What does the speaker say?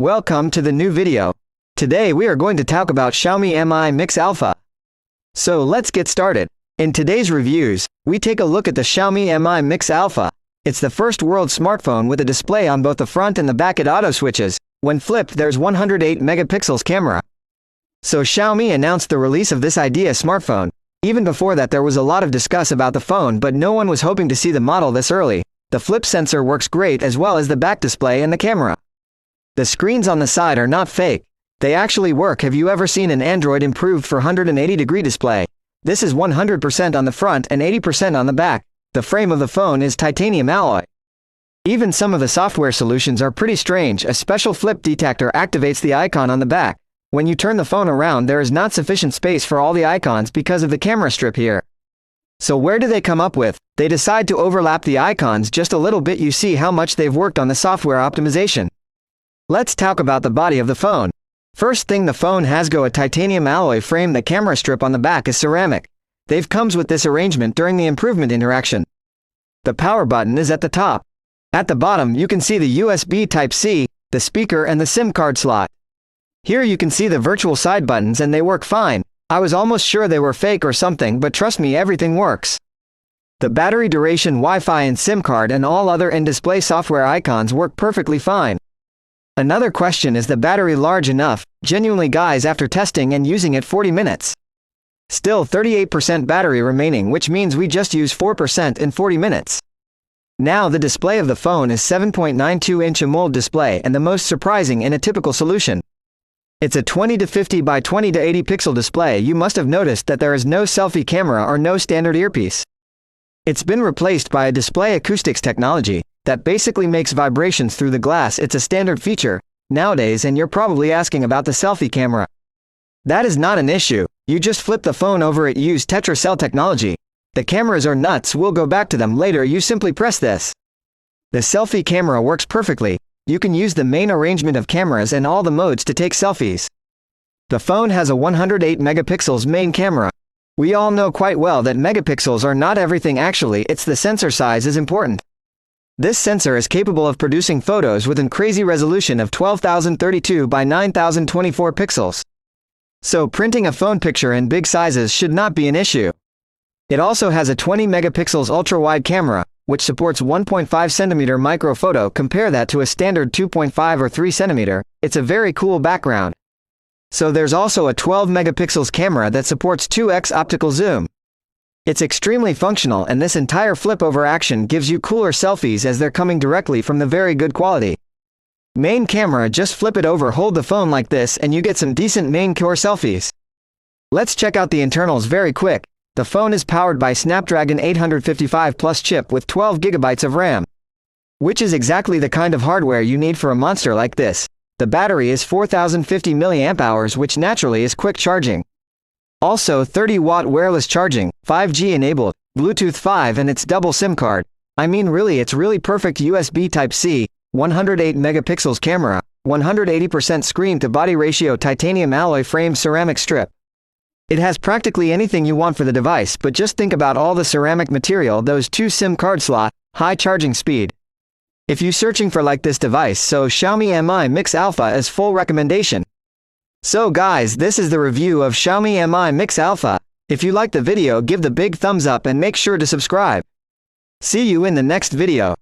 Welcome to the new video. Today we are going to talk about Xiaomi Mi Mix Alpha. So let's get started. In today's reviews, we take a look at the Xiaomi Mi Mix Alpha. It's the first world smartphone with a display on both the front and the back. It auto switches. When flipped, there's 108 megapixels camera. So Xiaomi announced the release of this idea smartphone. Even before that there was a lot of discuss about the phone, but no one was hoping to see the model this early. The flip sensor works great as well as the back display and the camera. The screens on the side are not fake. They actually work. Have you ever seen an Android improved for 180-degree display? This is 100% on the front and 80% on the back. The frame of the phone is titanium alloy. Even some of the software solutions are pretty strange. A special flip detector activates the icon on the back. When you turn the phone around, there is not sufficient space for all the icons because of the camera strip here. So where do they come up with? They decide to overlap the icons just a little bit. You see how much they've worked on the software optimization. Let's talk about the body of the phone. First thing, the phone has a titanium alloy frame. The camera strip on the back is ceramic. They've comes with this arrangement during the improvement interaction. The power button is at the top. At the bottom you can see the USB Type-C, the speaker and the SIM card slot. Here you can see the virtual side buttons and they work fine. I was almost sure they were fake or something, but trust me, everything works. The battery duration, Wi-Fi and SIM card and all other in-display software icons work perfectly fine. Another question, is the battery large enough? Genuinely guys, after testing and using it 40 minutes. Still 38% battery remaining, which means we just use 4% in 40 minutes. Now the display of the phone is 7.92-inch AMOLED display, and the most surprising in a typical solution. It's a 20-50 by 20-80 pixel display. You must have noticed that there is no selfie camera or no standard earpiece. It's been replaced by a display acoustics technology that basically makes vibrations through the glass. It's a standard feature nowadays, and you're probably asking about the selfie camera. That is not an issue. You just flip the phone over. It uses tetracell technology. The cameras are nuts. We'll go back to them later. You simply press this. The selfie camera works perfectly. You can use the main arrangement of cameras and all the modes to take selfies. The phone has a 108 megapixels main camera. We all know quite well that megapixels are not everything. Actually, it's the sensor size is important. This sensor is capable of producing photos with a crazy resolution of 12,032 by 9,024 pixels. So printing a phone picture in big sizes should not be an issue. It also has a 20 megapixels ultra-wide camera, which supports 1.5 centimeter micro photo. Compare that to a standard 2.5 or 3 centimeter. It's a very cool background. So there's also a 12 megapixels camera that supports 2x optical zoom. It's extremely functional, and this entire flip over action gives you cooler selfies as they're coming directly from the very good quality. Main camera, just flip it over, hold the phone like this and you get some decent main core selfies. Let's check out the internals very quick. The phone is powered by Snapdragon 855 Plus chip with 12 GB of RAM, which is exactly the kind of hardware you need for a monster like this. The battery is 4050 mAh, which naturally is quick charging. Also 30-watt wireless charging, 5G enabled, Bluetooth 5, and it's double SIM card. I mean really, it's really perfect. USB Type-C, 108 megapixels camera, 180% screen to body ratio, titanium alloy frame, ceramic strip. It has practically anything you want for the device, but just think about all the ceramic material, those 2 SIM card slot, high charging speed. If you searching for like this device, so Xiaomi Mi Mix Alpha is full recommendation. So guys, this is the review of Xiaomi Mi Mix Alpha. If you like the video, give the big thumbs up and make sure to subscribe. See you in the next video.